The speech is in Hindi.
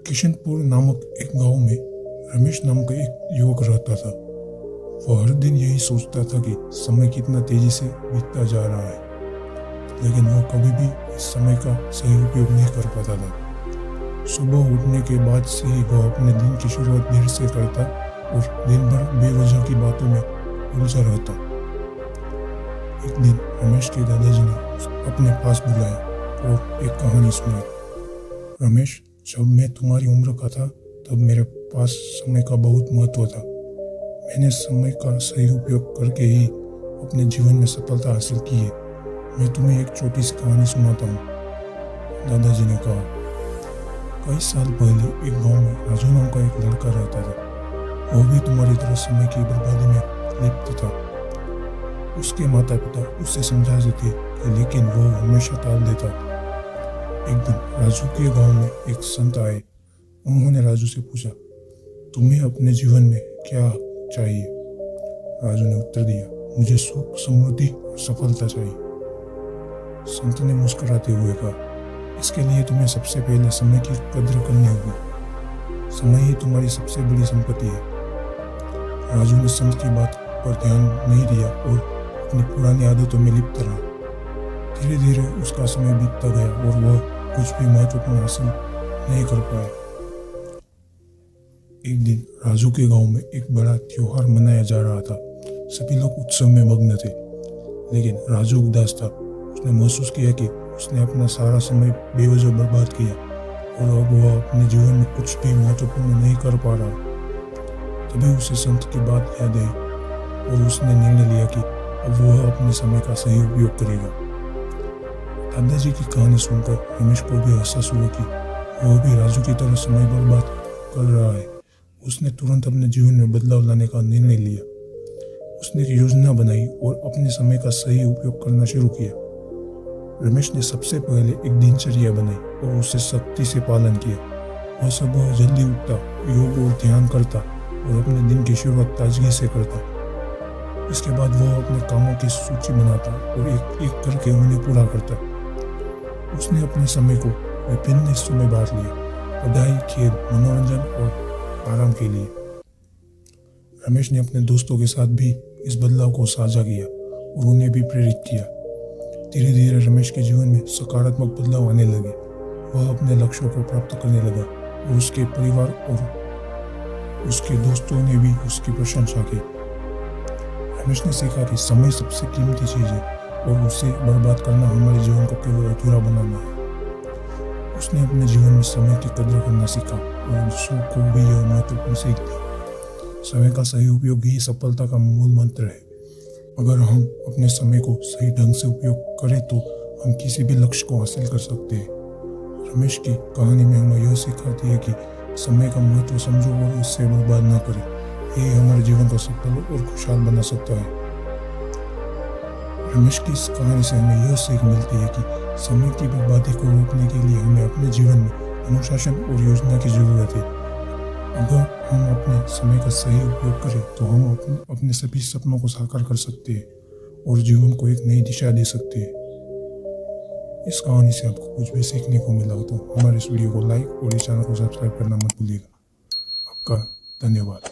किशनपुर नामक एक गांव में रमेश नाम का एक युवक रहता था। वह हर दिन यही सोचता था कि समय कितना तेजी से बीतता जा रहा है, लेकिन वह कभी भी इस समय का सही उपयोग नहीं कर पाता था। सुबह उठने के बाद से ही वह अपने दिन की शुरुआत देर से करता और दिन भर बेवजह की बातों में उलझा रहता। एक दिन रमेश के दादाजी ने अपने पास बुलाया और एक कहानी सुनाई। रमेश, जब मैं तुम्हारी उम्र का था तब मेरे पास समय का बहुत महत्व था। मैंने समय का सही उपयोग करके ही अपने जीवन में सफलता हासिल की है। मैं तुम्हें एक छोटी सी कहानी सुनाता हूँ, दादाजी ने कहा। कई साल पहले एक गांव में राजू नाम का एक लड़का रहता था। वह भी तुम्हारी तरह समय की बर्बादी में लिप्त था। उसके माता पिता उससे समझाते थे, लेकिन वह हमेशा टाल देता। एक दिन राजू के गांव में एक संत आए। उन्होंने राजू से पूछा, तुम्हें अपने जीवन में क्या चाहिए? राजू ने उत्तर दिया, मुझे सुख, समृद्धि और सफलता चाहिए। संत ने मुस्कुराते हुए कहा, इसके लिए तुम्हें सबसे पहले समय की कद्र करनी होगी। समय ही तुम्हारी सबसे बड़ी संपत्ति है। राजू ने संत की बात पर ध्यान नहीं दिया और अपनी पुरानी आदतों में लिप्त रहा। धीरे धीरे उसका समय बीतता गया और वह कुछ भी महत्वपूर्ण हासिल नहीं कर पाया। एक दिन राजू के गांव में एक बड़ा त्योहार मनाया जा रहा था। सभी लोग उत्सव में मग्न थे, लेकिन राजू उदास था। उसने महसूस किया कि उसने अपना सारा समय बेवजह बर्बाद किया और अब वह अपने जीवन में कुछ भी महत्वपूर्ण नहीं कर पा रहा। तभी उसे संत की बात याद आई और उसने निर्णय लिया कि अब वह अपने समय का सही उपयोग करेगा। दादाजी की कहानी सुनकर रमेश को भी एहसास हुआ कि वह भी राजू की तरह समय बर्बाद कर रहा है। उसने तुरंत अपने जीवन में बदलाव लाने का निर्णय लिया। उसने एक योजना बनाई और अपने समय का सही उपयोग करना शुरू किया। रमेश ने सबसे पहले एक दिनचर्या बनाई और उसे सख्ती से पालन किया। वह सुबह जल्दी उठता, योग और ध्यान करता और अपने दिन की शुरुआत ताजगी से करता। इसके बाद वह अपने कामों की सूची बनाता और एक एक करके उन्हें पूरा करता। उसने अपने समय को विभिन्न हिस्सों में बांट लिया, पढ़ाई, खेल, मनोरंजन और आराम के लिए। रमेश ने अपने दोस्तों के साथ भी इस बदलाव को साझा किया और उन्हें भी प्रेरित किया। धीरे धीरे रमेश के जीवन में सकारात्मक बदलाव आने लगे। वह अपने लक्ष्यों को प्राप्त करने लगा और उसके परिवार और उसके दोस्तों ने भी उसकी प्रशंसा की। रमेश ने सीखा कि समय सबसे कीमती चीज है और उसे बर्बाद करना हमारे जीवन को केवल अधूरा बनाना है। उसने अपने जीवन में समय की कदर करना सीखा और दूसरों को भी यह महत्वपूर्ण सीख दी। समय का सही उपयोग ही सफलता का मूल मंत्र है। अगर हम अपने समय को सही ढंग से उपयोग करें तो हम किसी भी लक्ष्य को हासिल कर सकते हैं। रमेश की कहानी में हमें यह सिखाती है कि समय का महत्व समझो और उससे बर्बाद न करें। यही हमारे जीवन को सफल और खुशहाल बना सकता है। रमेश की इस कहानी से हमें यह सीख मिलती है कि समय की बर्बादी को रोकने के लिए हमें अपने जीवन में अनुशासन और योजना की जरूरत है। अगर हम अपने समय का सही उपयोग करें तो हम अपने सभी सपनों को साकार कर सकते हैं और जीवन को एक नई दिशा दे सकते हैं। इस कहानी से आपको कुछ भी सीखने को मिला हो तो हमारे इस वीडियो को लाइक और इस चैनल को सब्सक्राइब करना मत भूलिएगा। आपका धन्यवाद।